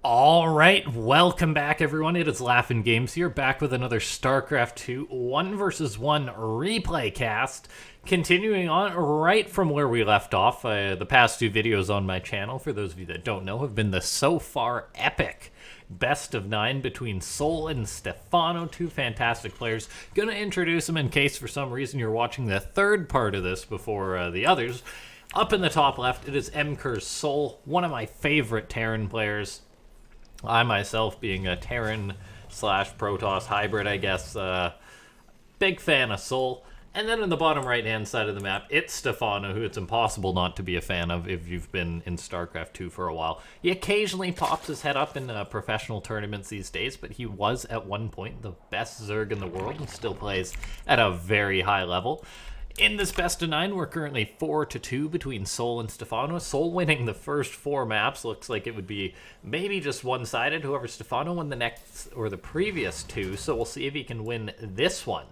All right, welcome back, everyone. It is LaughNgamez here, back with another Starcraft 2 1 versus 1 replay cast. Continuing on right from where we left off, the past two videos on my channel, for those of you that don't know, have been the so far epic best of 9 between Sol and STEPHANO, two fantastic players. Gonna introduce them in case for some reason you're watching the third part of this before the others. Up in the top left, it is MKer's Sol, one of my favorite Terran players. I myself, being a Terran slash Protoss hybrid, I guess, big fan of Sol. And then in the bottom right-hand side of the map, it's STEPHANO, who it's impossible not to be a fan of if you've been in StarCraft 2 for a while. He occasionally pops his head up in professional tournaments these days, but he was at one point the best Zerg in the world and still plays at a very high level. In this best of 9, we're currently 4-2 between Sol and STEPHANO. Sol winning the first 4 maps. Looks like it would be maybe just one-sided. However, STEPHANO won the next or the previous 2, so we'll see if he can win this one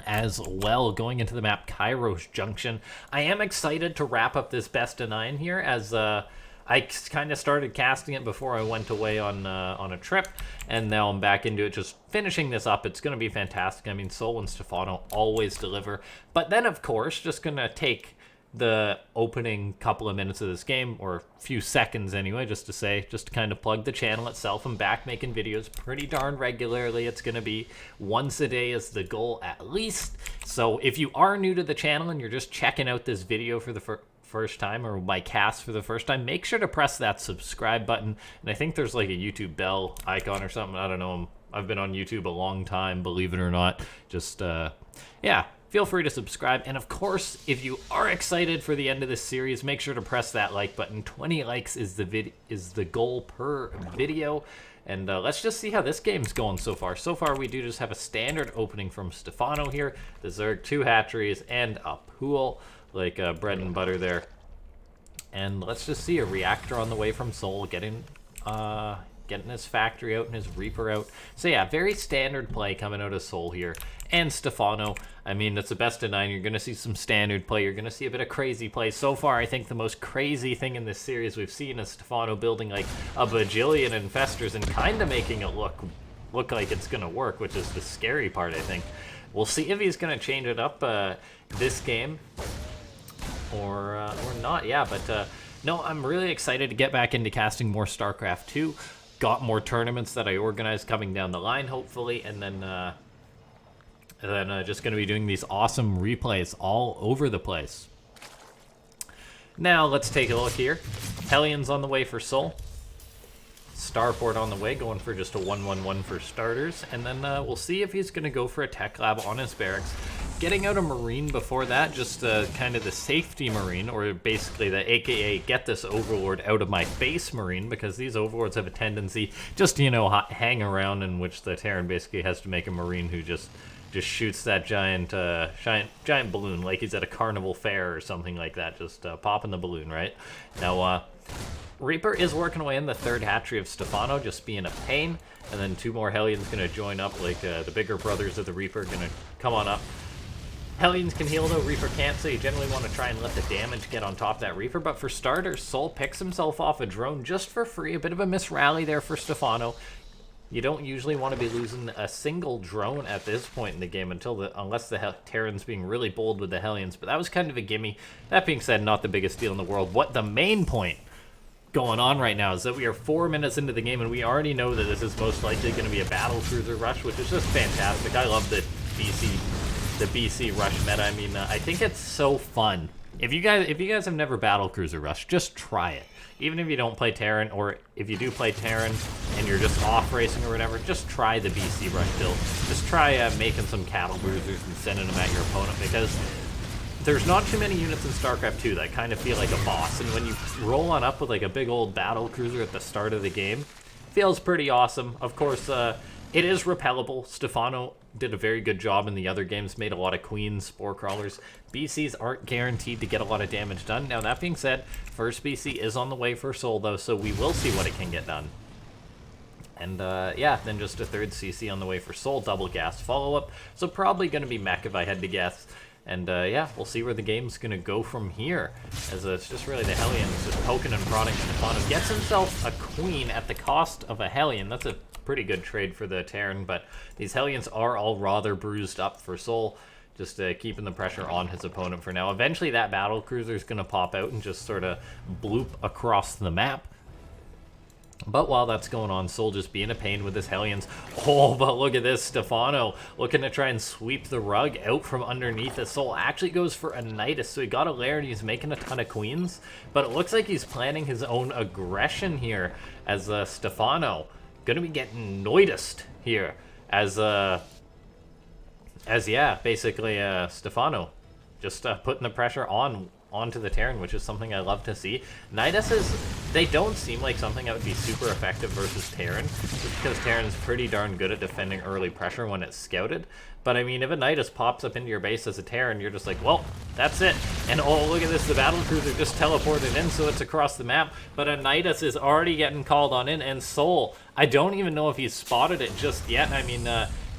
as well. Going into the map Kairos Junction. I am excited to wrap up this best of 9 here, as I kind of started casting it before I went away on a trip, and now I'm back into it, just finishing this up. It's going to be fantastic. I mean, Sol and STEPHANO always deliver. But then, of course, just going to take the opening couple of minutes of this game, or a few seconds anyway, just to kind of plug the channel itself. I'm back making videos pretty darn regularly. It's going to be once a day is the goal at least. So if you are new to the channel and you're just checking out this video for the first time, or my cast for the first time, make sure to press that subscribe button. And I think there's like a YouTube bell icon or something. I don't know. I've been on YouTube a long time, believe it or not. Just yeah, feel free to subscribe. And of course, if you are excited for the end of this series, make sure to press that like button. 20 likes is the goal per video. And let's just see how this game's going so far. So far, we do just have a standard opening from STEPHANO here. The Zerg, 2 hatcheries, and a pool, like bread and butter there. And let's just see a reactor on the way from Sol, getting his factory out and his Reaper out. So yeah, very standard play coming out of Sol here. And STEPHANO, I mean, it's a best of 9. You're going to see some standard play. You're going to see a bit of crazy play. So far, I think the most crazy thing in this series we've seen is STEPHANO building like a bajillion infestors and kind of making it look like it's going to work, which is the scary part, I think. We'll see if he's going to change it up this game or not. Yeah, but no, I'm really excited to get back into casting more StarCraft 2. Got more tournaments that I organized coming down the line, hopefully, and then just going to be doing these awesome replays all over the place. Now, let's take a look here. Hellions on the way for Sol. Starport on the way, going for just a 1-1-1 for starters. And then we'll see if he's going to go for a tech lab on his barracks. Getting out a Marine before that, just kind of the safety Marine, or basically the AKA get this Overlord out of my face Marine, because these Overlords have a tendency just to, you know, hang around, in which the Terran basically has to make a Marine who just shoots that giant balloon, like he's at a carnival fair or something like that, just popping the balloon, right? Now, Reaper is working away in the 3rd hatchery of STEPHANO, just being a pain, and then 2 more Hellions going to join up, like the bigger brothers of the Reaper going to come on up. Hellions can heal though, Reaper can't, so you generally want to try and let the damage get on top of that Reaper. But for starters, Sol picks himself off a drone just for free, a bit of a misrally there for STEPHANO. You don't usually want to be losing a single drone at this point in the game unless the Terran's being really bold with the Hellions, but that was kind of a gimme. That being said, not the biggest deal in the world. What the main point going on right now is that we are 4 minutes into the game, and we already know that this is most likely going to be a battle cruiser rush, which is just fantastic. I love the BC rush meta. I mean, I think it's so fun. If you guys have never battle cruiser rush, just try it. Even if you don't play Terran, or if you do play Terran and you're just off racing or whatever, just try the BC rush build. Just try making some cattle bruisers and sending them at your opponent, because there's not too many units in StarCraft 2 that kind of feel like a boss, and when you roll on up with like a big old battle cruiser at the start of the game, it feels pretty awesome. Of course, it is repellable. STEPHANO did a very good job in the other games, made a lot of queens, spore crawlers. BCs aren't guaranteed to get a lot of damage done. Now, that being said, first BC is on the way for Sol, though, so we will see what it can get done. And yeah, then just a 3rd CC on the way for Sol, double gas follow-up. So probably going to be mech if I had to guess. And yeah, we'll see where the game's gonna go from here, as it's just really the Hellions just poking and prodding. STEPHANO gets himself a queen at the cost of a Hellion. That's a pretty good trade for the Terran, but these Hellions are all rather bruised up for Sol. Just keeping the pressure on his opponent for now. Eventually that battle cruiser is going to pop out and just sort of bloop across the map. But while that's going on, Sol just being a pain with his Hellions. Oh, but look at this. STEPHANO looking to try and sweep the rug out from underneath it. Sol actually goes for a Nidus, so he got a lair and he's making a ton of queens. But it looks like he's planning his own aggression here, as STEPHANO going to be getting Nidused here. As yeah, basically STEPHANO just putting the pressure onto the Terran, which is something I love to see. Niduses, they don't seem like something that would be super effective versus Terran, just because Terran's pretty darn good at defending early pressure when it's scouted. But I mean, if a Nidus pops up into your base as a Terran, you're just like, well, that's it. And oh, look at this, the battle cruiser just teleported in, so it's across the map. But a Nidus is already getting called on in, and Sol, I don't even know if he's spotted it just yet. I mean,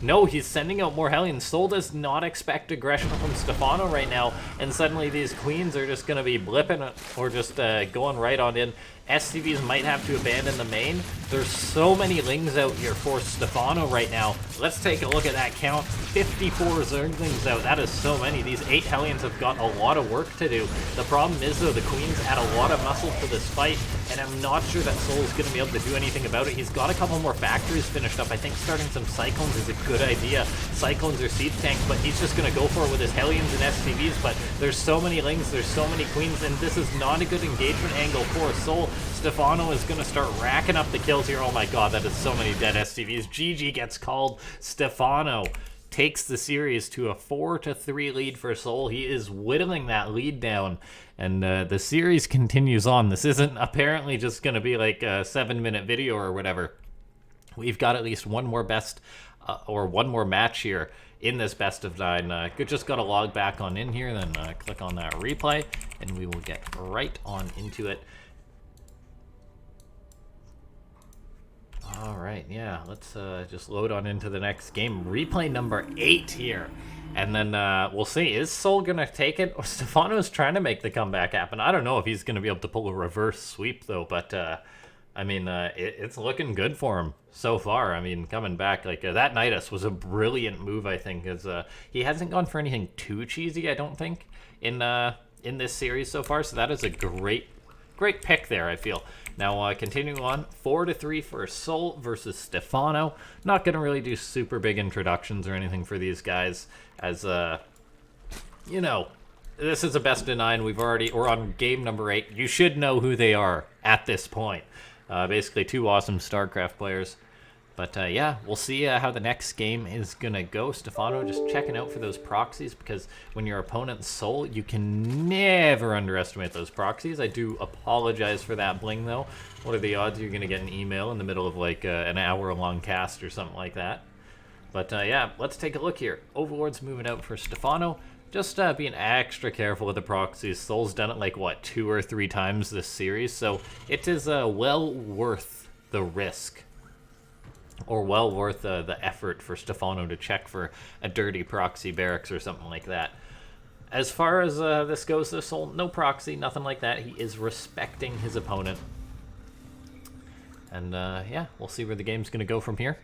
no, he's sending out more Hellions. Sol does not expect aggression from STEPHANO right now, and suddenly these queens are just going to be blipping or just going right on in. SCVs might have to abandon the main. There's so many Lings out here for STEPHANO right now. Let's take a look at that count. 54 Zerglings out. That is so many. These 8 Hellions have got a lot of work to do. The problem is, though, the queens add a lot of muscle to this fight, and I'm not sure that Sol is going to be able to do anything about it. He's got a couple more factories finished up. I think starting some Cyclones is a good idea. Cyclones or Siege Tanks, but he's just going to go for it with his Hellions and SCVs. But there's so many Lings, there's so many queens, and this is not a good engagement angle for Sol. STEPHANO is going to start racking up the kills here. Oh my god, that is so many dead SCVs. GG gets called. STEPHANO takes the series to a 4-3 lead for Sol. He is whittling that lead down, and the series continues on. This isn't apparently just going to be like a 7-minute video or whatever. We've got at least one more one more match here in this best of 9. Just got to log back on in here, then click on that replay, and we will get right on into it. All right, yeah, let's just load on into the next game. Replay number 8 here. And then we'll see. Is Sol going to take it? Or STEPHANO's trying to make the comeback happen. I don't know if he's going to be able to pull a reverse sweep, though. But, I mean, it's looking good for him so far. I mean, coming back, like, that Nidus was a brilliant move, I think. As he hasn't gone for anything too cheesy, I don't think, in this series so far. So that is a great pick there, I feel. Now, continuing on, 4-3 for Sol versus STEPHANO. Not going to really do super big introductions or anything for these guys, as, you know, this is a best of 9. We're on game number 8. You should know who they are at this point. Basically, 2 awesome StarCraft players. But, yeah, we'll see how the next game is going to go. STEPHANO just checking out for those proxies, because when your opponent's Sol, you can never underestimate those proxies. I do apologize for that bling, though. What are the odds you're going to get an email in the middle of, like, an hour-long cast or something like that? But, yeah, let's take a look here. Overlord's moving out for STEPHANO. Just being extra careful with the proxies. Sol's done it, like, what, 2 or 3 times this series, so it is well worth the risk. Or well worth the effort for STEPHANO to check for a dirty proxy barracks or something like that. As far as this goes, though, Sol, no proxy, nothing like that. He is respecting his opponent. And, yeah, we'll see where the game's going to go from here.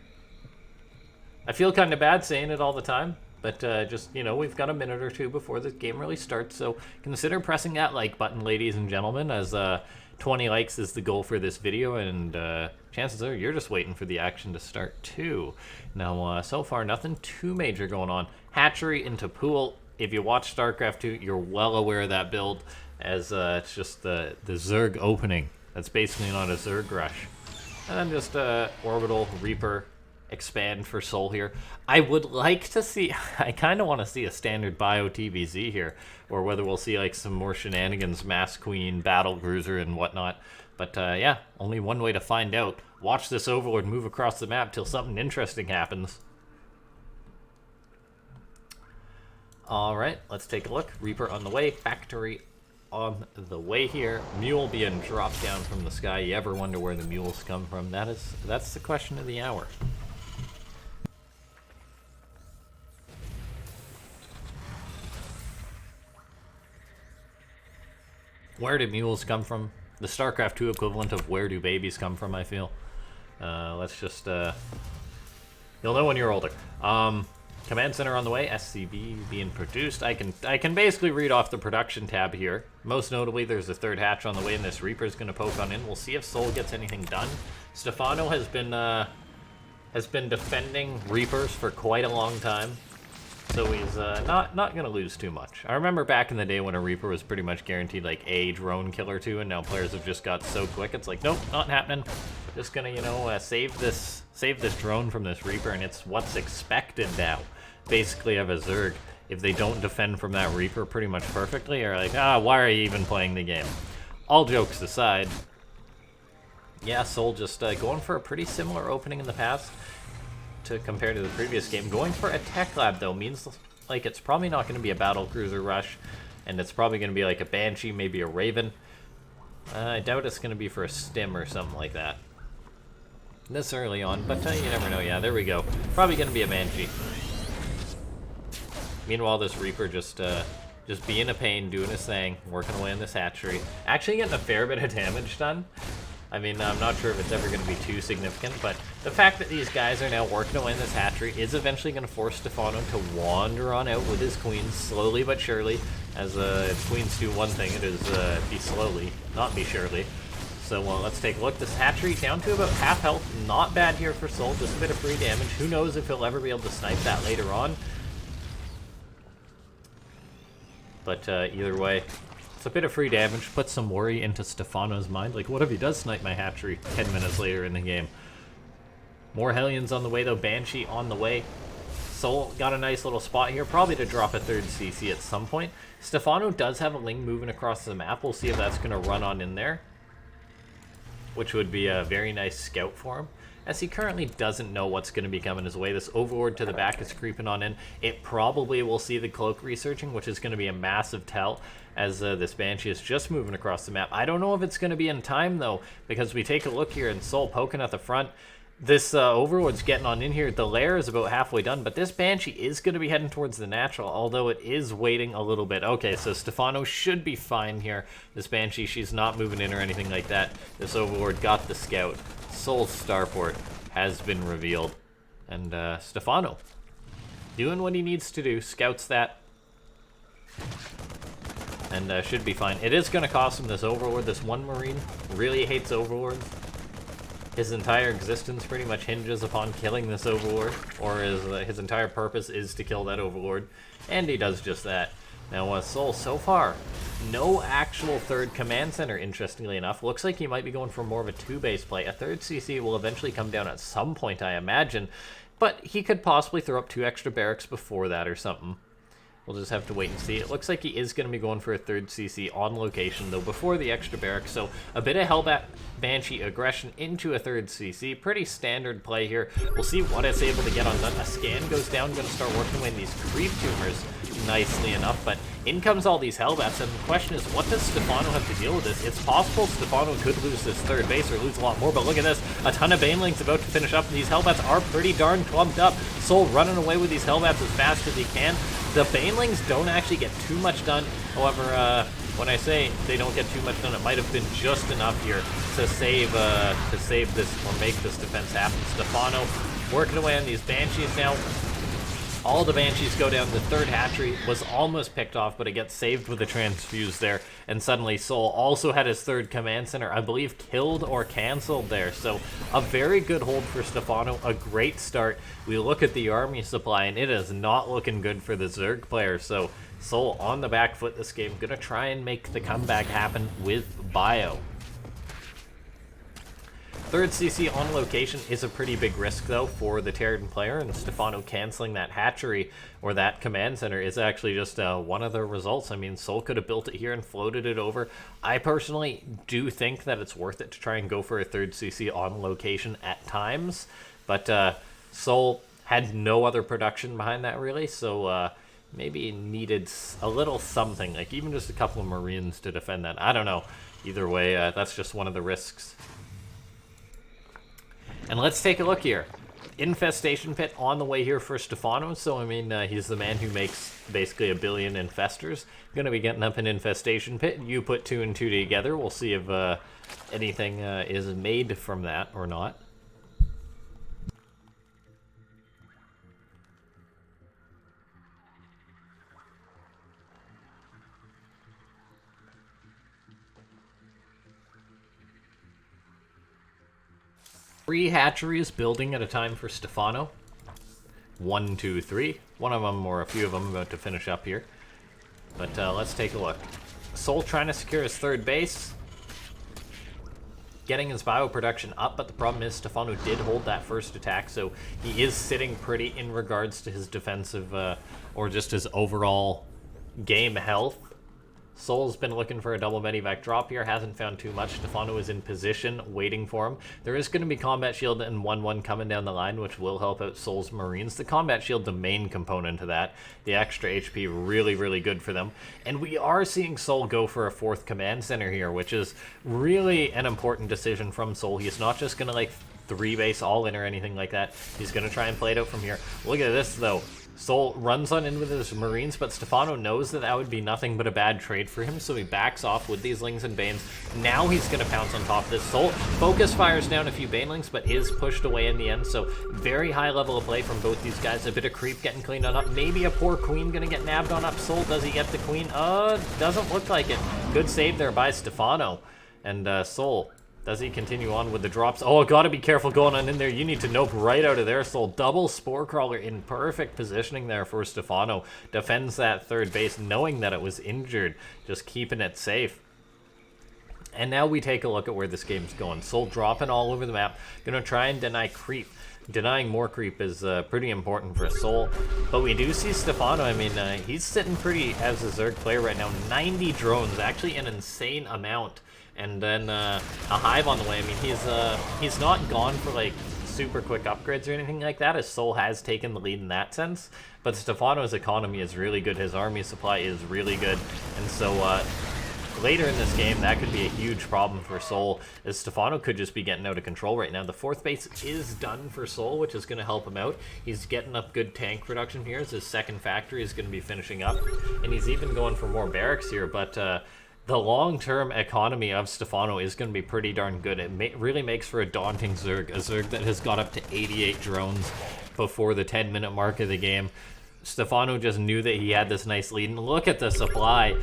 I feel kind of bad saying it all the time, but just, you know, we've got a minute or 2 before the game really starts, so consider pressing that like button, ladies and gentlemen, as 20 likes is the goal for this video, and chances are you're just waiting for the action to start too. Now, so far, nothing too major going on. Hatchery into pool. If you watch StarCraft 2, you're well aware of that build, as it's just the Zerg opening. That's basically not a Zerg rush. And then just Orbital, Reaper, expand for Sol here. I would like to see, I kind of want to see a standard bio TvZ here, or whether we'll see like some more shenanigans, Mass Queen, Battle Cruiser, and whatnot. But yeah, only one way to find out. Watch this Overlord move across the map till something interesting happens. Alright, let's take a look. Reaper on the way, Factory on the way here. Mule being dropped down from the sky. You ever wonder where the mules come from? That's the question of the hour. Where do mules come from? The StarCraft 2 equivalent of where do babies come from, I feel. Let's just, you'll know when you're older. Command center on the way, SCB being produced. I can basically read off the production tab here. Most notably, there's a third hatch on the way, and this Reaper's gonna poke on in. We'll see if Soul gets anything done. STEPHANO has been defending Reapers for quite a long time, so he's not gonna lose too much. I remember back in the day when a Reaper was pretty much guaranteed like a drone kill or two, and now players have just got so quick. It's like, nope, not happening. Just gonna, you know, save this drone from this Reaper, and it's what's expected now. Basically, of a Zerg, if they don't defend from that Reaper pretty much perfectly, are like, why are you even playing the game? All jokes aside, yeah, Soul just going for a pretty similar opening in the past to compare to the previous game. Going for a tech lab though means like it's probably not going to be a battle cruiser rush, and it's probably going to be like a Banshee, maybe a Raven. I doubt it's going to be for a stim or something like that this early on, but you never know. Yeah, there we go. Probably going to be a Banshee. Meanwhile, this Reaper just being a pain, doing his thing, working away in this hatchery. Actually getting a fair bit of damage done. I mean, I'm not sure if it's ever going to be too significant, but the fact that these guys are now working away in this hatchery is eventually going to force STEPHANO to wander on out with his queens, slowly but surely. As queens do one thing, it is be slowly, not be surely. So let's take a look. This hatchery down to about half health. Not bad here for Soul, just a bit of free damage. Who knows if he'll ever be able to snipe that later on. But either way, it's a bit of free damage. Puts some worry into STEPHANO's mind. Like, what if he does snipe my hatchery 10 minutes later in the game? More Hellions on the way, though. Banshee on the way. Soul got a nice little spot here, probably to drop a third CC at some point. STEPHANO does have a Ling moving across the map. We'll see if that's going to run on in there, which would be a very nice scout for him, as he currently doesn't know what's going to be coming his way. This Overlord to the back is creeping on in. It probably will see the Cloak researching, which is going to be a massive tell, as this Banshee is just moving across the map. I don't know if it's going to be in time, though, because we take a look here, and Soul poking at the front. This Overlord's getting on in here. The lair is about halfway done, but this Banshee is going to be heading towards the natural, although it is waiting a little bit. Okay, so STEPHANO should be fine here. This Banshee, she's not moving in or anything like that. This Overlord got the scout. Soul's starport has been revealed. And STEPHANO doing what he needs to do. Scouts that. And should be fine. It is going to cost him this Overlord. This one Marine really hates Overlords. His entire existence pretty much hinges upon killing this Overlord, or his entire purpose is to kill that Overlord, and he does just that. Now, Soul, so far, no actual third command center, interestingly enough. Looks like he might be going for more of a two-base play. A third CC will eventually come down at some point, I imagine, but he could possibly throw up 2 extra barracks before that or something. We'll just have to wait and see. It looks like he is going to be going for a third CC on location, though, before the extra barracks. So a bit of Hellbat Banshee aggression into a third CC. Pretty standard play here. We'll see what it's able to get undone. A scan goes down, going to start working away in these creep tumors nicely enough, but in comes all these Hellbats, and the question is, what does STEPHANO have to deal with this? It's possible STEPHANO could lose this third base or lose a lot more, but look at this. A ton of Banelings about to finish up, and these Hellbats are pretty darn clumped up. Soul running away with these Hellbats as fast as he can. The Banelings don't actually get too much done. However, when I say they don't get too much done, it might have been just enough here to save this or make this defense happen. STEPHANO working away on these Banshees now. All the Banshees go down. The third hatchery was almost picked off, but it gets saved with a transfuse there. And suddenly Soul also had his third command center, I believe, killed or canceled there. So a very good hold for STEPHANO, a great start. We look at the army supply, and it is not looking good for the Zerg player. So Soul on the back foot this game, gonna try and make the comeback happen with Bio. Third CC on location is a pretty big risk, though, for the Terran player, and STEPHANO canceling that hatchery or that command center is actually just one of the results. I mean, Soul could have built it here and floated it over. I personally do think that it's worth it to try and go for a third CC on location at times, but Soul had no other production behind that, really, so maybe needed a little something, like even just a couple of Marines to defend that. I don't know. Either way, that's just one of the risks. And let's take a look here. Infestation Pit on the way here for Stefano, so I mean, he's the man who makes basically 1 billion infestors. Gonna be getting up an Infestation Pit. You put 2 and 2 together, we'll see if anything is made from that or not. Three hatcheries building at a time for Stefano. 1, 2, 3. One of them, or a few of them, about to finish up here. But let's take a look. Soul trying to secure his 3rd base. Getting his bioproduction up, but the problem is Stefano did hold that first attack, so he is sitting pretty in regards to his defensive, or just his overall game health. Soul's been looking for a double medivac drop here, hasn't found too much. Stefano is in position, waiting for him. There is going to be Combat Shield and 1-1 coming down the line, which will help out Soul's Marines. The Combat Shield, the main component of that. The extra HP, really, really good for them. And we are seeing Soul go for a 4th command center here, which is really an important decision from Soul. He's not just going to, like, 3-base all-in or anything like that. He's going to try and play it out from here. Look at this, though. Soul runs on in with his Marines, but Stefano knows that that would be nothing but a bad trade for him, so he backs off with these Lings and Banes. Now he's going to pounce on top of this. Soul focus fires down a few Banelings, but is pushed away in the end, so very high level of play from both these guys. A bit of creep getting cleaned on up. Maybe a poor Queen going to get nabbed on up. Soul, does he get the Queen? Doesn't look like it. Good save there by Stefano. And Soul, does he continue on with the drops? Oh, gotta be careful going on in there. You need to nope right out of there, Soul. Double Spore Crawler in perfect positioning there for Stefano. Defends that 3rd base, knowing that it was injured. Just keeping it safe. And now we take a look at where this game's going. Soul dropping all over the map. Gonna try and deny creep. Denying more creep is pretty important for Soul. But we do see Stefano. I mean, he's sitting pretty as a Zerg player right now. 90 drones, actually an insane amount. And then a Hive on the way. I mean, he's not gone for, like, super quick upgrades or anything like that, as Soul has taken the lead in that sense. But Stefano's economy is really good. His army supply is really good. And so later in this game, that could be a huge problem for Soul, as Stefano could just be getting out of control right now. The 4th base is done for Soul, which is going to help him out. He's getting up good tank production here, as his 2nd factory is going to be finishing up. And he's even going for more barracks here, but the long-term economy of Stefano is going to be pretty darn good. It really makes for a daunting Zerg. A Zerg that has got up to 88 drones before the 10-minute mark of the game. Stefano just knew that he had this nice lead. And look at the supply.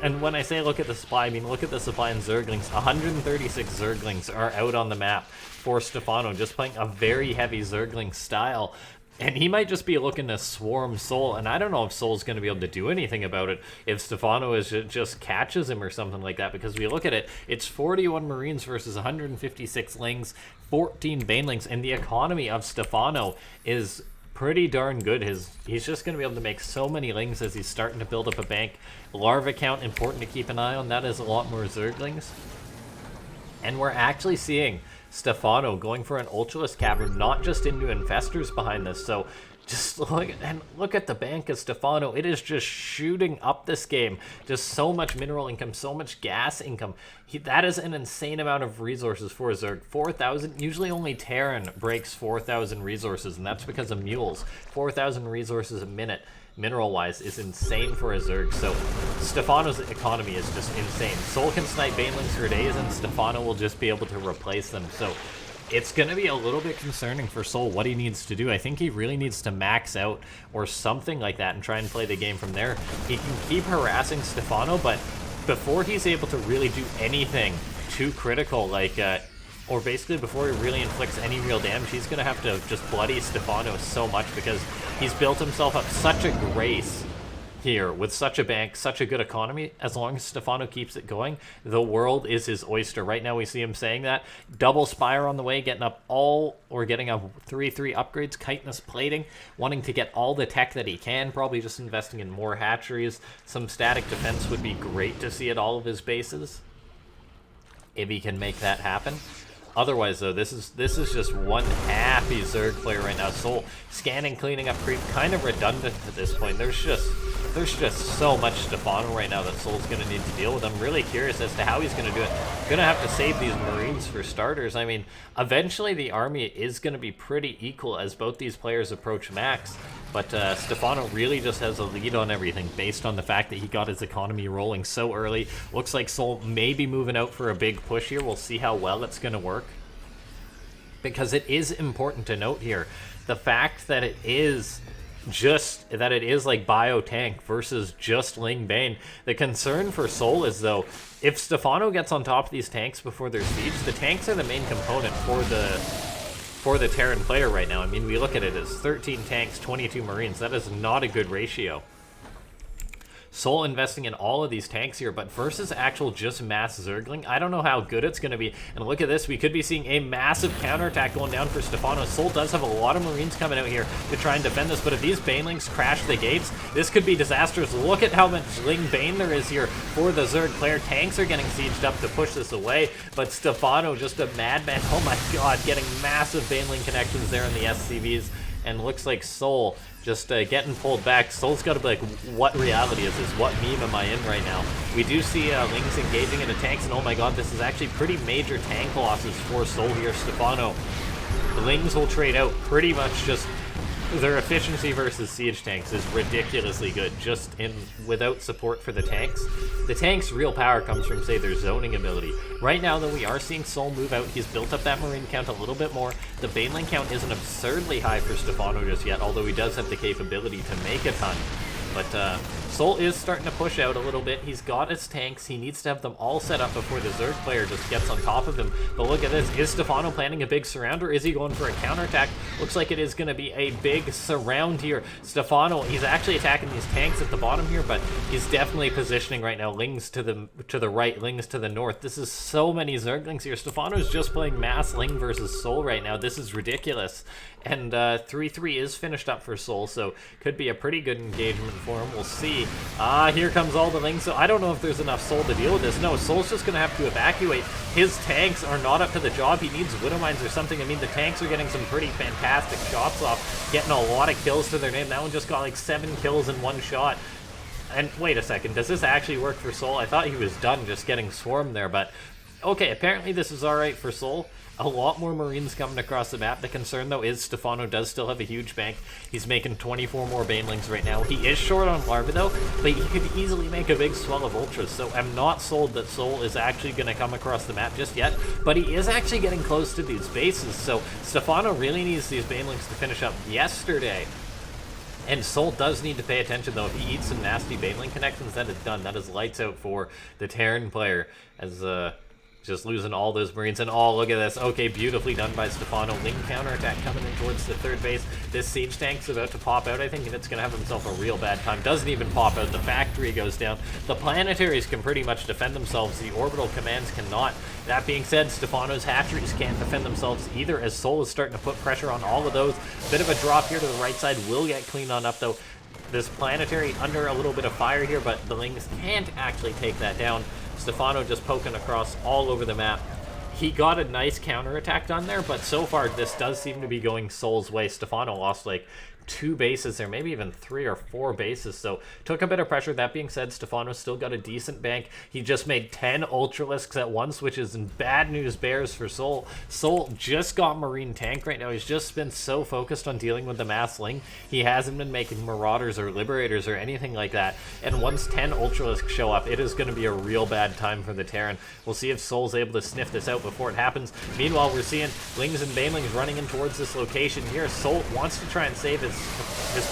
And when I say look at the supply, I mean look at the supply in Zerglings. 136 Zerglings are out on the map for Stefano, just playing a very heavy Zergling style. And he might just be looking to swarm Soul, and I don't know if Soul's going to be able to do anything about it if Stefano just catches him or something like that, because we look at it, it's 41 Marines versus 156 Lings, 14 Banelings, and the economy of Stefano is pretty darn good. He's just going to be able to make so many Lings as he's starting to build up a bank. Larva count, important to keep an eye on. That is a lot more Zerglings. And we're actually seeing Stefano going for an Ultralisk Cavern, not just into Infestors behind this. So just look at the bank of Stefano. It is just shooting up this game. Just so much mineral income, so much gas income. That is an insane amount of resources for Zerg. 4,000, usually only Terran breaks 4,000 resources, and that's because of mules. 4,000 resources a minute, mineral-wise, is insane for a Zerg. So Stefano's economy is just insane. Soul can snipe Banelings for days, and Stefano will just be able to replace them. So it's going to be a little bit concerning for Soul what he needs to do. I think he really needs to max out or something like that and try and play the game from there. He can keep harassing Stefano, but before he's able to really do anything too critical, like, or basically before he really inflicts any real damage, he's going to have to just bloody Stefano so much, because he's built himself up such a grace here with such a bank, such a good economy. As long as Stefano keeps it going, the world is his oyster. Right now we see him saying that. Double Spire on the way, getting up getting a 3-3 upgrades, chitinous plating, wanting to get all the tech that he can, probably just investing in more hatcheries. Some static defense would be great to see at all of his bases, if he can make that happen. Otherwise, though, this is just one happy Zerg player right now. Soul scanning, cleaning up creep, kind of redundant at this point. There's just There's just so much STEPHANO right now that Soul's going to need to deal with. I'm really curious as to how he's going to do it. Going to have to save these Marines for starters. I mean, eventually the army is going to be pretty equal as both these players approach max. But STEPHANO really just has a lead on everything based on the fact that he got his economy rolling so early. Looks like Soul may be moving out for a big push here. We'll see how well it's going to work. Because it is important to note here, the fact that it is like bio tank versus just Ling Bane. The concern for Soul is, though, if STEPHANO gets on top of these tanks before their siege, the tanks are the main component for the Terran player right now. I mean, we look at it as 13 tanks, 22 Marines. That is not a good ratio. Soul investing in all of these tanks here, but versus actual just mass Zergling, I don't know how good it's going to be. And look at this, we could be seeing a massive counterattack going down for STEPHANO. Soul does have a lot of Marines coming out here to try and defend this, but if these Banelings crash the gates, this could be disastrous. Look at how much Ling Bane there is here for the Zerg player. Tanks are getting sieged up to push this away, but STEPHANO, just a madman. Oh my god, getting massive Baneling connections there in the SCVs. And looks like Soul just getting pulled back. Soul's got to be like, what reality is this? What meme am I in right now? We do see Lings engaging into tanks, and oh my god, this is actually pretty major tank losses for Soul here. STEPHANO, Lings will trade out pretty much just... Their efficiency versus siege tanks is ridiculously good, just without support for the tanks. The tanks' real power comes from, say, their zoning ability. Right now, though, we are seeing Soul move out. He's built up that Marine count a little bit more. The Baneling count isn't absurdly high for STEPHANO just yet, although he does have the capability to make a ton. But Soul is starting to push out a little bit. He's got his tanks. He needs to have them all set up before the Zerg player just gets on top of him. But look at this. Is STEPHANO planning a big surround, or is he going for a counterattack? Looks like it is going to be a big surround here. STEPHANO, he's actually attacking these tanks at the bottom here, but he's definitely positioning right now. Lings to the right, Lings to the north. This is so many Zerglings here. STEPHANO is just playing mass Ling versus Soul right now. This is ridiculous. And 3-3 is finished up for Soul, so could be a pretty good engagement for him. We'll see. Here comes all the Lings. So I don't know if there's enough Soul to deal with this. No, Soul's just going to have to evacuate. His tanks are not up to the job. He needs Widow Mines or something. I mean, the tanks are getting some pretty fantastic shots off, getting a lot of kills to their name. That one just got like 7 kills in one shot. And wait a second, does this actually work for Soul? I thought he was done just getting swarmed there, but okay, apparently this is alright for Soul. A lot more Marines coming across the map. The concern, though, is STEPHANO does still have a huge bank. He's making 24 more Banelings right now. He is short on Larva, though, but he could easily make a big swell of Ultras, so I'm not sold that Soul is actually going to come across the map just yet, but he is actually getting close to these bases, so STEPHANO really needs these Banelings to finish up yesterday. And Soul does need to pay attention, though. If he eats some nasty Baneling connections, that is done. That is lights out for the Terran player, as just losing all those Marines. And oh, look at this. Okay, beautifully done by STEPHANO. Ling counterattack coming in towards the third base. This siege tank's about to pop out, I think, and it's going to have himself a real bad time. Doesn't even pop out. The factory goes down. The planetaries can pretty much defend themselves. The orbital commands cannot. That being said, STEPHANO's hatcheries can't defend themselves either, as Soul is starting to put pressure on all of those. Bit of a drop here to the right side. Will get cleaned on up, though. This planetary under a little bit of fire here, but the Lings can't actually take that down. STEPHANO just poking across all over the map. He got a nice counterattack done there, but so far this does seem to be going Soul's way. STEPHANO lost like 2 bases there, maybe even 3 or 4 bases, so took a bit of pressure. That being said, STEPHANO still got a decent bank. He just made 10 Ultralisks at once, which is bad news bears for Soul. Soul just got Marine Tank right now. He's just been so focused on dealing with the mass Ling. He hasn't been making Marauders or Liberators or anything like that, and once 10 Ultralisks show up, it is going to be a real bad time for the Terran. We'll see if Soul's able to sniff this out before it happens. Meanwhile, we're seeing Lings and Banelings running in towards this location here. Soul wants to try and save his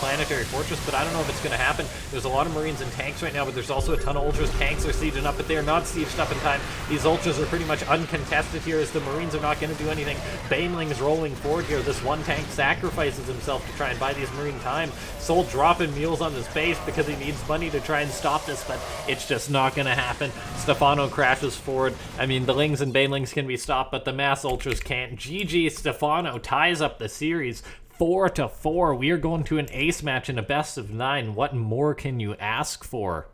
planetary fortress, but I don't know if it's going to happen. There's a lot of Marines and tanks right now, but there's also a ton of Ultras. Tanks are sieging up, but they are not sieged up in time. These Ultras are pretty much uncontested here, as the Marines are not going to do anything. Baneling's rolling forward here. This one tank sacrifices himself to try and buy these Marine time. Soul dropping mules on this base because he needs money to try and stop this, but it's just not going to happen. STEPHANO crashes forward. I mean, the Lings and Banelings can be stopped, but the mass Ultras can't. GG, STEPHANO ties up the series. 4-4. We are going to an ace match in a best of 9. What more can you ask for?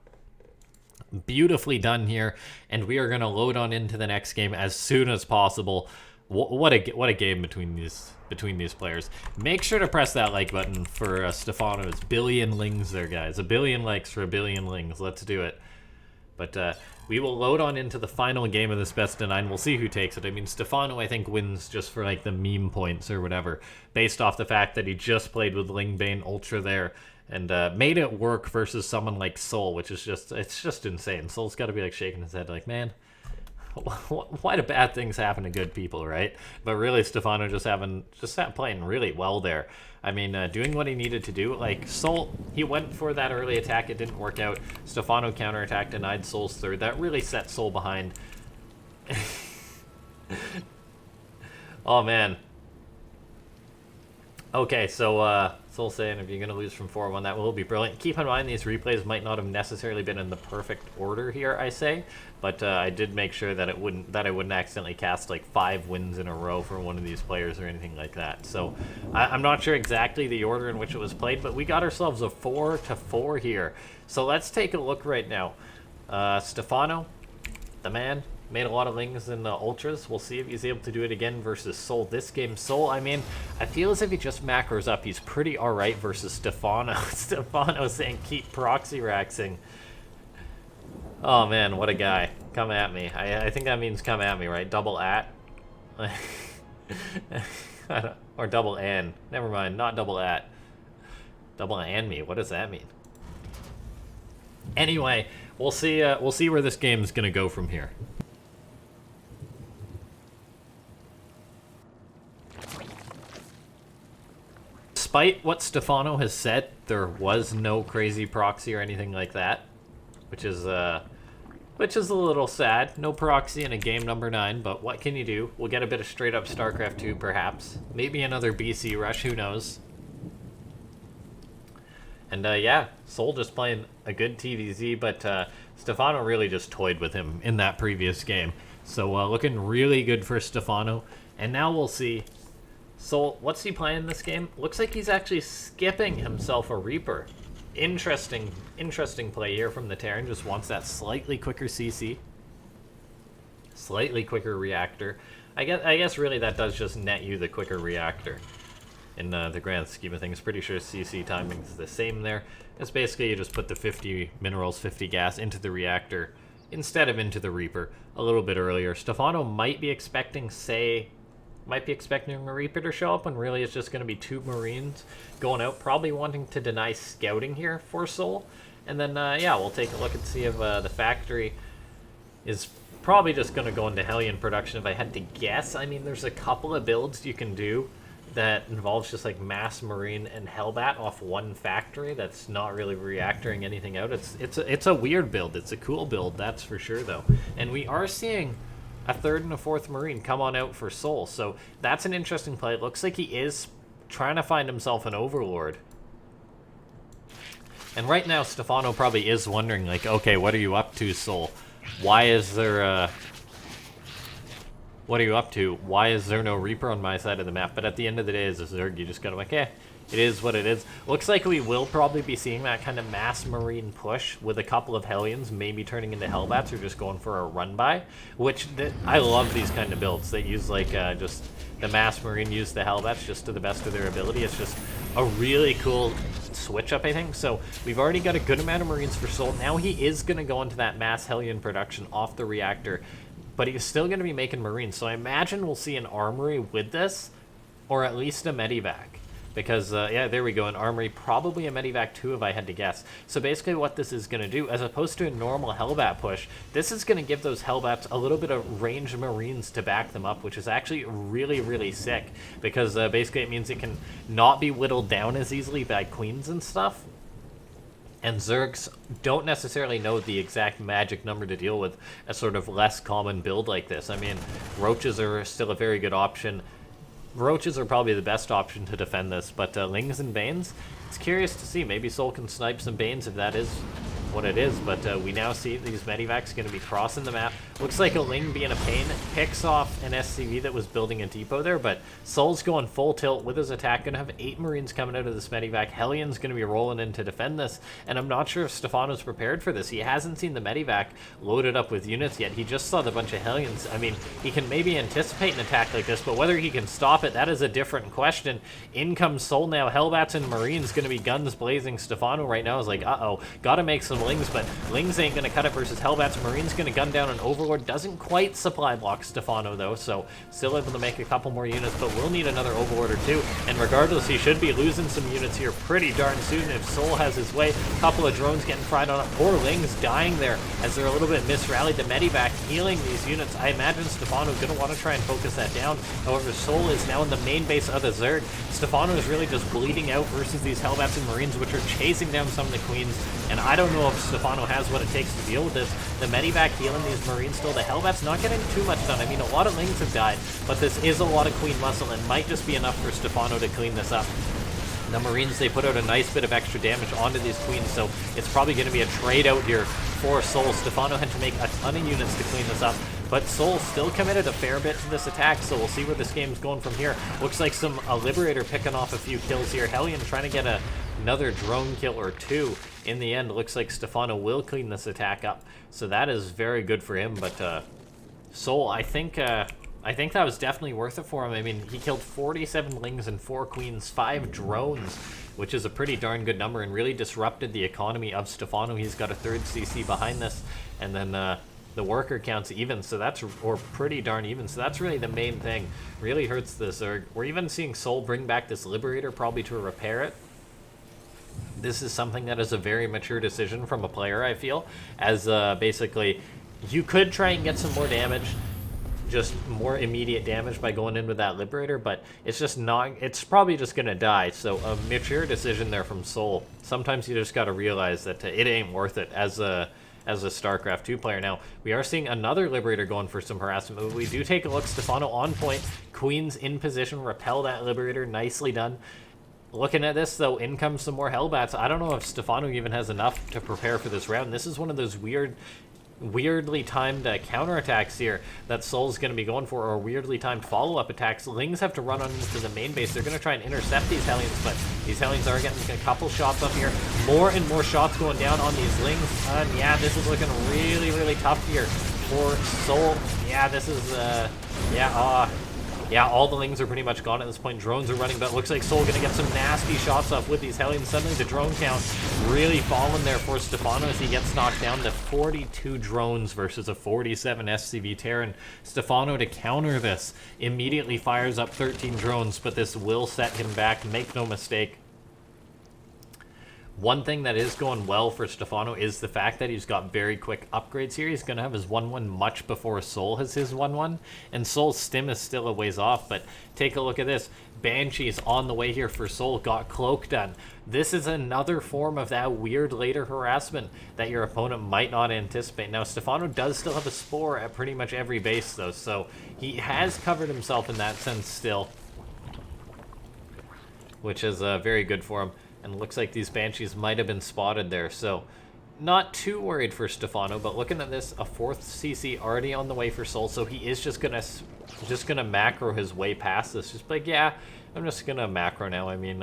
Beautifully done here, and we are going to load on into the next game as soon as possible. What a game between these players. Make sure to press that like button for STEPHANO's billion lings there, guys. A billion likes for a billion lings. Let's do it. But we will load on into the final game of this best of 9. We'll see who takes it. I mean, STEPHANO, I think, wins just for like the meme points or whatever, based off the fact that he just played with Lingbane Ultra there and made it work versus someone like Soul, which is it's just insane. Soul's got to be like shaking his head like, man, why do bad things happen to good people, right? But really, STEPHANO just playing really well there. I mean, doing what he needed to do. Like, Soul, he went for that early attack. It didn't work out. STEPHANO counterattack, denied Soul's third. That really set Soul behind. Oh, man. Okay, so Soul saying if you're going to lose from 4-1, that will be brilliant. Keep in mind, these replays might not have necessarily been in the perfect order here, I say. But I did make sure that I wouldn't accidentally cast like 5 wins in a row for one of these players or anything like that. So I'm not sure exactly the order in which it was played, but we got ourselves a 4-4 here. So let's take a look right now. STEPHANO, the man, made a lot of lings in the ultras. We'll see if he's able to do it again versus Soul. This game, Soul, I mean, I feel as if he just macros up. He's pretty alright versus STEPHANO. STEPHANO saying keep proxy raxing. Oh man, what a guy. Come at me. I think that means come at me, right? Double at? Or double an. Never mind, not double at. Double and me. What does that mean? Anyway, we'll see where this game is gonna go from here. Despite what STEPHANO has said, there was no crazy proxy or anything like that. Which is a little sad. No proxy in a game number 9, but what can you do? We'll get a bit of straight up Starcraft 2, perhaps. Maybe another BC rush, who knows? And yeah, Soul just playing a good TvZ, but STEPHANO really just toyed with him in that previous game. So looking really good for STEPHANO. And now we'll see. Soul, what's he playing in this game? Looks like he's actually skipping himself a Reaper. Interesting play here from the Terran. Just wants that slightly quicker CC, slightly quicker reactor. I guess really that does just net you the quicker reactor in the grand scheme of things. Pretty sure CC timing is the same there. It's basically you just put the 50 minerals, 50 gas into the reactor instead of into the Reaper a little bit earlier. STEPHANO might be expecting a Reaper to show up when really it's just going to be 2 Marines going out, probably wanting to deny scouting here for Soul. And then, yeah, we'll take a look and see if the factory is probably just going to go into Hellion production if I had to guess. I mean, there's a couple of builds you can do that involves just like Mass Marine and Hellbat off one factory that's not really reactoring anything out. It's a weird build. It's a cool build, that's for sure, though. And we are seeing a 3rd and a 4th Marine come on out for Soul. So that's an interesting play. It looks like he is trying to find himself an Overlord. And right now, STEPHANO probably is wondering, like, okay, what are you up to, Soul? Why is there, what are you up to? Why is there no Reaper on my side of the map? But at the end of the day, as a Zerg, you just gotta like, it is what it is. Looks like we will probably be seeing that kind of Mass Marine push with a couple of Hellions maybe turning into Hellbats or just going for a run-by, which I love these kind of builds. They use like just the Mass Marine use the Hellbats just to the best of their ability. It's just a really cool switch up, I think. So we've already got a good amount of Marines for Soul. Now he is going to go into that Mass Hellion production off the reactor, but he's still going to be making Marines. So I imagine we'll see an Armory with this, or at least a Medivac. Because, yeah, there we go, an Armory, probably a Medivac 2 if I had to guess. So basically what this is going to do, as opposed to a normal Hellbat push, this is going to give those Hellbats a little bit of ranged Marines to back them up, which is actually really, really sick. Because basically it means it can not be whittled down as easily by Queens and stuff. And Zergs don't necessarily know the exact magic number to deal with a sort of less common build like this. I mean, Roaches are still a very good option. Roaches are probably the best option to defend this, but Lings and Banes, it's curious to see. Maybe Soul can snipe some Banes if that is what it is, but we now see these Medivacs going to be crossing the map. Looks like a Ling being a pain, picks off an SCV that was building a depot there, but Soul's going full tilt with his attack, gonna have 8 Marines coming out of this Medivac. Hellion's gonna be rolling in to defend this, and I'm not sure if STEPHANO's prepared for this. He hasn't seen the Medivac loaded up with units yet. He just saw the bunch of Hellions. I mean, he can maybe anticipate an attack like this, but whether he can stop it, that is a different question. In comes Soul now. Hellbats and Marines gonna be guns blazing. STEPHANO right now is like, uh-oh, gotta make some Lings, but Lings ain't gonna cut it versus Hellbats. Marines gonna gun down an Overlord. Doesn't quite supply block STEPHANO though, so still able to make a couple more units, but we'll need another Overlord or two, and regardless, he should be losing some units here pretty darn soon if Soul has his way. A couple of drones getting fried on it. Poor Lings dying there as they're a little bit misrallied. The Medivac healing these units. I imagine STEPHANO's gonna want to try and focus that down. However, Soul is now in the main base of the Zerg. STEPHANO is really just bleeding out versus these Hellbats and Marines, which are chasing down some of the Queens, and I don't know if STEPHANO has what it takes to deal with this. The Medivac healing these Marines still. The Hellbat's not getting too much done. I mean, a lot of Lings have died, but this is a lot of Queen muscle and might just be enough for STEPHANO to clean this up. The Marines, they put out a nice bit of extra damage onto these Queens, so it's probably going to be a trade out here for Soul. STEPHANO had to make a ton of units to clean this up, but Soul still committed a fair bit to this attack, so we'll see where this game's going from here. Looks like a Liberator picking off a few kills here. Hellion trying to get another drone kill or two. In the end, looks like STEPHANO will clean this attack up, so that is very good for him, but Soul, I think that was definitely worth it for him. I mean, he killed 47 Lings and 4 Queens, 5 drones, which is a pretty darn good number, and really disrupted the economy of STEPHANO. He's got a 3rd CC behind this, and then the worker count's even, so that's, or pretty darn even, so that's really the main thing. Really hurts the Zerg. We're even seeing Soul bring back this Liberator, probably to repair it. This is something that is a very mature decision from a player, I feel, as basically, you could try and get some more damage, just more immediate damage by going in with that Liberator, but it's just not, it's probably just gonna die. So a mature decision there from Soul. Sometimes you just gotta realize that it ain't worth it as a StarCraft 2 player. Now, we are seeing another Liberator going for some harassment move. We do take a look. STEPHANO on point. Queens in position. Repel that Liberator. Nicely done. Looking at this, though, in comes some more Hellbats. I don't know if STEPHANO even has enough to prepare for this round. This is one of those weirdly timed counterattacks here that Soul's going to be going for, or weirdly timed follow-up attacks. Lings have to run on into the main base. They're going to try and intercept these Hellions, but these Hellions are getting a couple shots up here. More and more shots going down on these Lings. Yeah, this is looking really, really tough here for Soul. Yeah, this is, yeah, all the Lings are pretty much gone at this point. Drones are running, but it looks like Soul gonna get some nasty shots off with these Hellions. Suddenly the drone count really falling there for STEPHANO as he gets knocked down to 42 drones versus a 47 SCV Terran. STEPHANO, to counter this, immediately fires up 13 drones, but this will set him back. Make no mistake. One thing that is going well for STEPHANO is the fact that he's got very quick upgrades here. He's going to have his 1-1 much before Soul has his 1-1, and Soul's stim is still a ways off, but take a look at this. Banshee's on the way here for Soul, got Cloak done. This is another form of that weird later harassment that your opponent might not anticipate. Now, STEPHANO does still have a Spore at pretty much every base, though, so he has covered himself in that sense still, which is very good for him. And looks like these Banshees might have been spotted there, so not too worried for STEPHANO. But looking at this, a 4th CC already on the way for Soul, so he is just gonna macro his way past this. Just like, yeah, I'm just gonna macro now. I mean,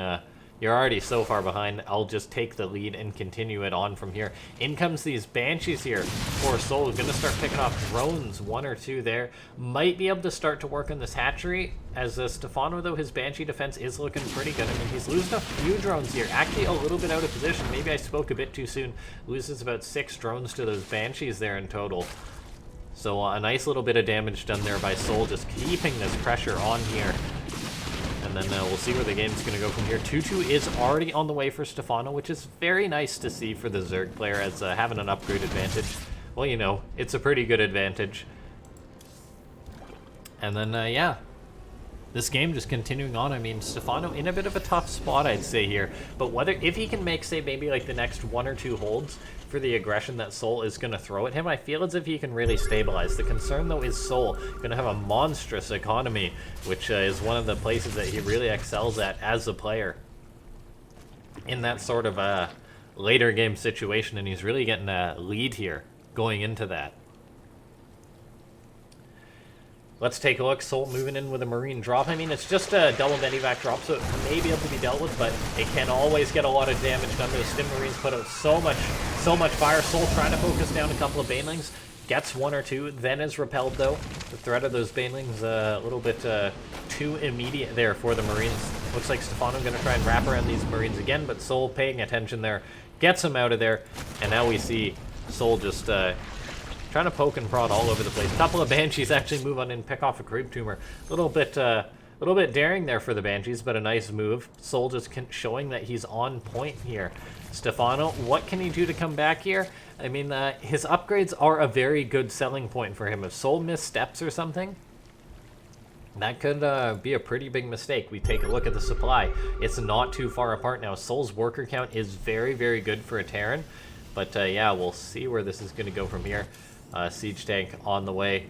you're already so far behind. I'll just take the lead and continue it on from here. In comes these Banshees here for Soul. Gonna start picking off drones, 1 or 2 there. Might be able to start to work on this hatchery. As STEPHANO, though, his Banshee defense is looking pretty good. I mean, he's losing a few drones here. Actually, a little bit out of position. Maybe I spoke a bit too soon. Loses about 6 drones to those Banshees there in total. So a nice little bit of damage done there by Soul, just keeping this pressure on here. And then we'll see where the game's going to go from here. 2-2 is already on the way for STEPHANO, which is very nice to see for the Zerg player as having an upgrade advantage. Well, you know, it's a pretty good advantage. And then, yeah, this game just continuing on. I mean, STEPHANO in a bit of a tough spot, I'd say here. But if he can make, say, maybe like the next 1 or 2 holds for the aggression that Soul is going to throw at him, I feel as if he can really stabilize. The concern, though, is Soul going to have a monstrous economy, which is one of the places that he really excels at as a player in that sort of later game situation, and he's really getting a lead here going into that. Let's take a look. Soul moving in with a Marine drop. I mean, it's just a double medivac drop, so it may be able to be dealt with, but it can always get a lot of damage done. Those Stim Marines put out so much fire. Soul trying to focus down a couple of Banelings. Gets one or two, then is repelled, though. The threat of those Banelings a little bit too immediate there for the Marines. Looks like STEPHANO going to try and wrap around these Marines again, but Soul paying attention there. Gets him out of there, and now we see Soul just... trying to poke and prod all over the place. A couple of Banshees actually move on in, pick off a Creep Tumor. A little bit daring there for the Banshees, but a nice move. Soul just showing that he's on point here. STEPHANO, what can he do to come back here? I mean, his upgrades are a very good selling point for him. If Soul missteps or something, that could be a pretty big mistake. We take a look at the supply. It's not too far apart now. Soul's worker count is very, very good for a Terran. But yeah, we'll see where this is going to go from here. Siege tank on the way.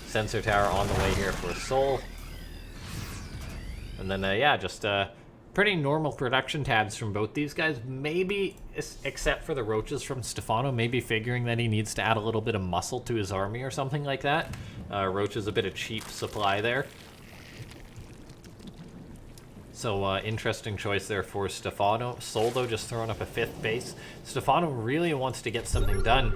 Sensor tower on the way here for Soul. And then, yeah, just pretty normal production tabs from both these guys. Maybe, except for the roaches from STEPHANO, maybe figuring that he needs to add a little bit of muscle to his army or something like that. Roach is a bit of cheap supply there. So, interesting choice there for STEPHANO. Soul, though, just throwing up a 5th base. STEPHANO really wants to get something done,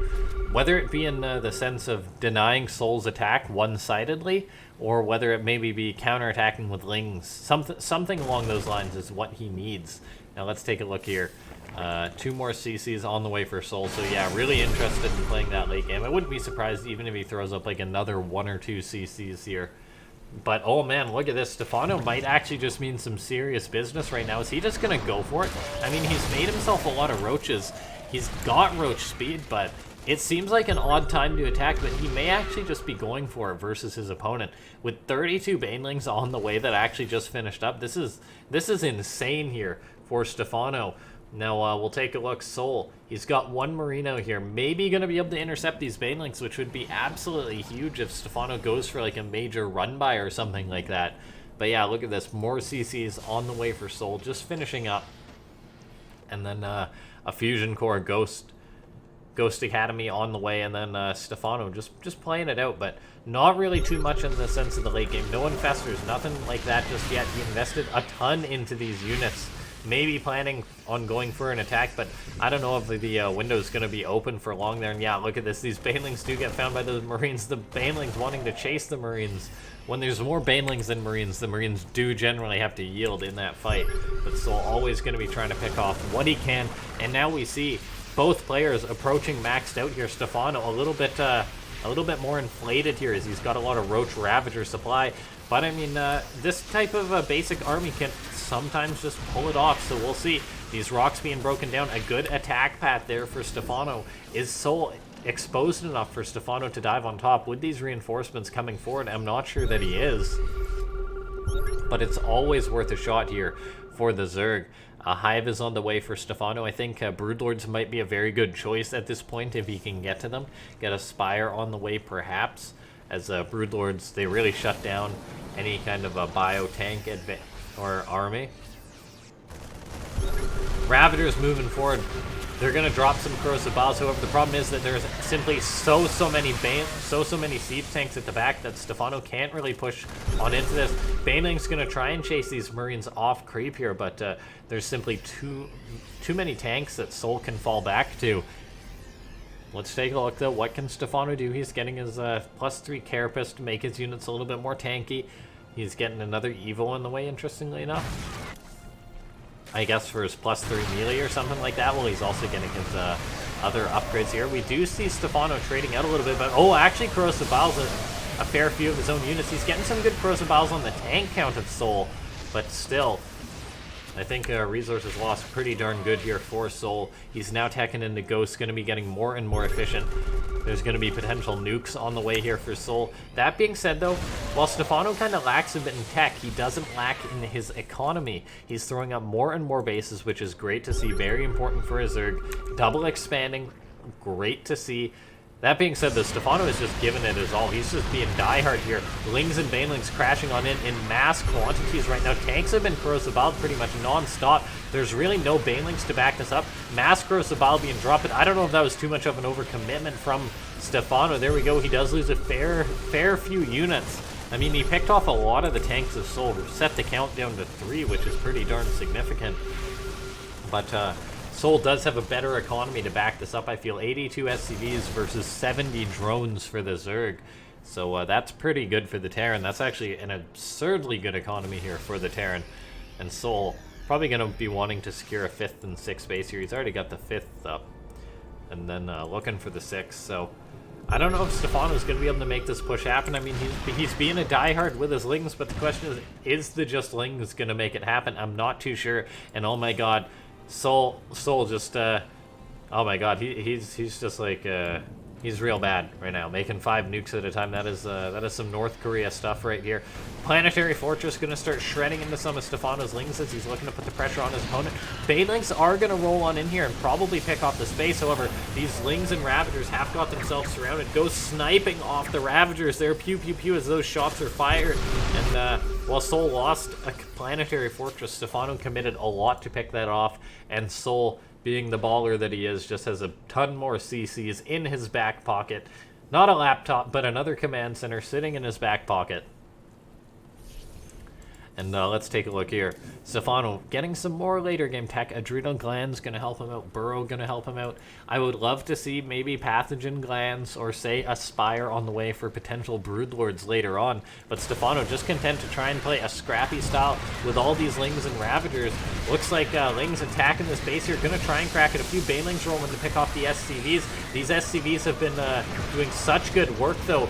whether it be in the sense of denying Soul's attack one-sidedly, or whether it maybe be counterattacking with Lings. Something along those lines is what he needs. Now, let's take a look here. 2 more CCs on the way for Soul. So, yeah, really interested in playing that late game. I wouldn't be surprised even if he throws up, like, another 1 or 2 CCs here. But, oh man, look at this. STEPHANO might actually just mean some serious business right now. Is he just going to go for it? I mean, he's made himself a lot of roaches. He's got roach speed, but it seems like an odd time to attack, but he may actually just be going for it versus his opponent. With 32 Banelings on the way that actually just finished up, this is insane here for STEPHANO. Now, we'll take a look. Soul, he's got 1 Marine out here. Maybe going to be able to intercept these Banelings, which would be absolutely huge if STEPHANO goes for, like, a major run-by or something like that. But, yeah, look at this. More CCs on the way for Soul, just finishing up. And then a Fusion Core Ghost Academy on the way, and then STEPHANO just playing it out, but not really too much in the sense of the late game. No infestors, nothing like that just yet. He invested a ton into these units. Maybe planning on going for an attack, but I don't know if the window's going to be open for long there. And yeah, look at this. These Banelings do get found by those Marines. The Banelings wanting to chase the Marines. When there's more Banelings than Marines, the Marines do generally have to yield in that fight. But Soul always going to be trying to pick off what he can. And now we see both players approaching maxed out here. STEPHANO a little bit more inflated here as he's got a lot of Roach Ravager supply. But I mean, this type of basic army can sometimes just pull it off, so we'll see. These rocks being broken down, a good attack path there for STEPHANO. Is Soul exposed enough for STEPHANO to dive on top? With these reinforcements coming forward, I'm not sure that he is. But it's always worth a shot here for the Zerg. A Hive is on the way for STEPHANO. I think Broodlords might be a very good choice at this point if he can get to them. Get a Spire on the way, perhaps. As Broodlords, they really shut down any kind of a bio-tank or army. Ravagers moving forward. They're going to drop some corrosive biles. However, the problem is that there's simply so many siege tanks at the back that STEPHANO can't really push on into this. Baneling's going to try and chase these Marines off creep here, but there's simply too many tanks that Soul can fall back to. Let's take a look, though. What can STEPHANO do? He's getting his +3 Carapace to make his units a little bit more tanky. He's getting another Evo in the way, interestingly enough. I guess for his +3 melee or something like that. Well, he's also getting his other upgrades here. We do see STEPHANO trading out a little bit, but oh, actually Corrosive Biles a fair few of his own units. He's getting some good Corrosive Biles on the tank count of Soul, but still, I think resources lost pretty darn good here for Soul. He's now teching into Ghost, going to be getting more and more efficient. There's going to be potential nukes on the way here for Soul. That being said, though, while STEPHANO kind of lacks a bit in tech, he doesn't lack in his economy. He's throwing up more and more bases, which is great to see. Very important for his Zerg. Double expanding, great to see. That being said, though, STEPHANO is just giving it his all. He's just being diehard here. Lings and Banelings crashing on in mass quantities right now. Tanks have been Corrosive Bile pretty much non-stop. There's really no Banelings to back this up. Mass Corrosive Bile being dropped. I don't know if that was too much of an overcommitment from STEPHANO, there we go. He does lose a fair few units. I mean, he picked off a lot of the tanks of Soul, set the count down to 3, which is pretty darn significant. But Soul does have a better economy to back this up, I feel. 82 SCVs versus 70 drones for the Zerg. So that's pretty good for the Terran. That's actually an absurdly good economy here for the Terran. And Soul probably going to be wanting to secure a 5th and 6th base here. He's already got the 5th up. And then looking for the 6th. So I don't know if STEPHANO's going to be able to make this push happen. I mean, he's being a diehard with his Lings, but the question is the just Lings going to make it happen? I'm not too sure. And oh my god, Soul just, oh my god, he's just like, he's real bad right now, making 5 nukes at a time. That is some North Korea stuff right here. Planetary Fortress going to start shredding into some of STEPHANO's Lings as he's looking to put the pressure on his opponent. Banelings are going to roll on in here and probably pick off the space. However, these Lings and Ravagers have got themselves surrounded. Go sniping off the Ravagers there. Pew, pew, pew as those shots are fired. And while Soul lost a Planetary Fortress, STEPHANO committed a lot to pick that off. And Soul, being the baller that he is, just has a ton more CCs in his back pocket. Not a laptop, but another command center sitting in his back pocket. And let's take a look here. STEPHANO getting some more later game tech. Adrenal Glands going to help him out. Burrow going to help him out. I would love to see maybe Pathogen Glands or say Aspire on the way for potential Broodlords later on. But STEPHANO just content to try and play a scrappy style with all these Lings and Ravagers. Looks like Lings attacking this base here. Going to try and crack it. A few Banelings rolling to pick off the SCVs. These SCVs have been doing such good work though,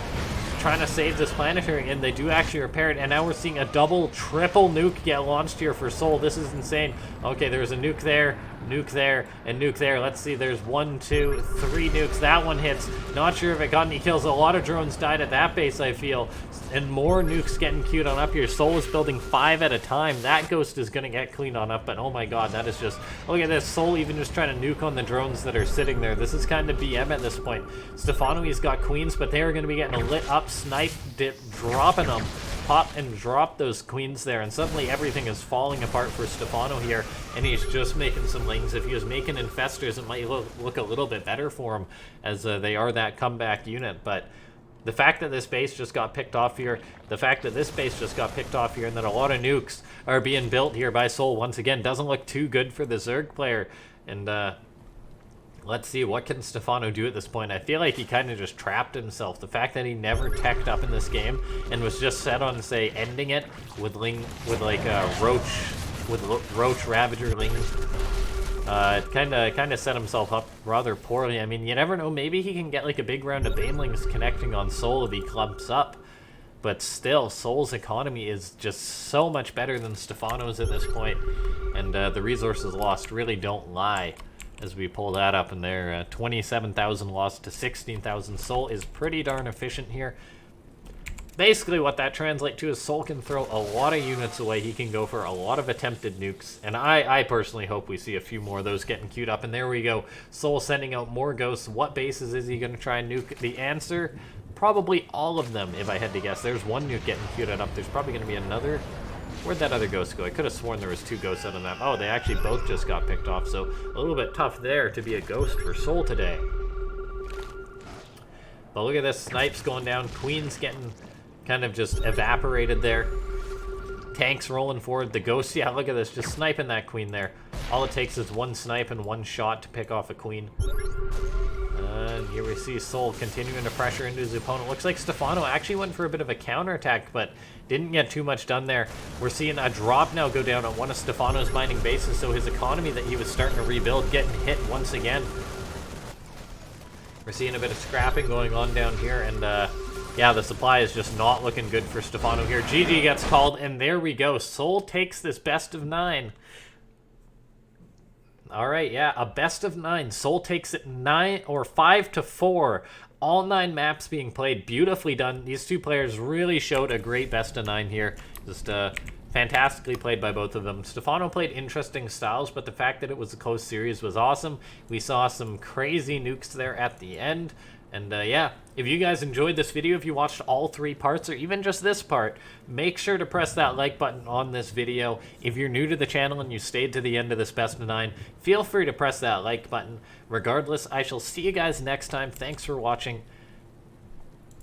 trying to save this planetary, and they do actually repair it. And now we're seeing a double, triple nuke get launched here for Soul. This is insane. Okay, there's a nuke there, and nuke there. Let's see, there's 1, 2, 3 nukes. That one hits. Not sure if it got any kills. A lot of drones died at that base, I feel. And more nukes getting queued on up here. Soul is building 5 at a time. That ghost is going to get cleaned on up, but oh my god, that is just... Look at this. Soul even just trying to nuke on the drones that are sitting there. This is kind of BM at this point. STEPHANO, he's got queens, but they are going to be getting a lit up snipe dip, dropping them. Pop and drop those queens there, and suddenly everything is falling apart for STEPHANO here, and he's just making some Lings. If he was making Infestors, it might look a little bit better for him, as they are that comeback unit, but the fact that this base just got picked off here, and that a lot of nukes are being built here by Soul once again, doesn't look too good for the Zerg player. And let's see, what can STEPHANO do at this point? I feel like he kind of just trapped himself. The fact that he never teched up in this game and was just set on, say, ending it with Roach Ravager Lings. Kind of set himself up rather poorly. I mean, you never know. Maybe he can get like a big round of Banelings connecting on Soul if he clumps up. But still, Soul's economy is just so much better than STEPHANO's at this point. And the resources lost really don't lie as we pull that up in there. 27,000 lost to 16,000. Soul is pretty darn efficient here. Basically, what that translates to is Soul can throw a lot of units away. He can go for a lot of attempted nukes. And I personally hope we see a few more of those getting queued up. And there we go. Soul sending out more ghosts. What bases is he going to try and nuke? The answer, probably all of them, if I had to guess. There's one nuke getting queued up. There's probably going to be another. Where'd that other ghost go? I could have sworn there was 2 ghosts out on that. Oh, they actually both just got picked off. So a little bit tough there to be a ghost for Soul today. But look at this. Snipes going down. Queen's getting kind of just evaporated there. Tanks rolling forward. The ghost, yeah, look at this, just sniping that queen there. All it takes is 1 snipe and 1 shot to pick off a queen. And here we see Soul continuing to pressure into his opponent. Looks like STEPHANO actually went for a bit of a counterattack, but didn't get too much done there. We're seeing a drop now go down on one of STEPHANO's mining bases, so his economy that he was starting to rebuild getting hit once again. We're seeing a bit of scrapping going on down here, and yeah, the supply is just not looking good for STEPHANO here. GG gets called, and there we go. Soul takes this best of 9. All right, yeah, a best of 9. Soul takes it 5-4. All 9 maps being played. Beautifully done. These 2 players really showed a great best of 9 here. Just fantastically played by both of them. STEPHANO played interesting styles, but the fact that it was a close series was awesome. We saw some crazy nukes there at the end. And yeah, if you guys enjoyed this video, if you watched all 3 parts or even just this part, make sure to press that like button on this video. If you're new to the channel and you stayed to the end of this best of 9, feel free to press that like button. Regardless, I shall see you guys next time. Thanks for watching.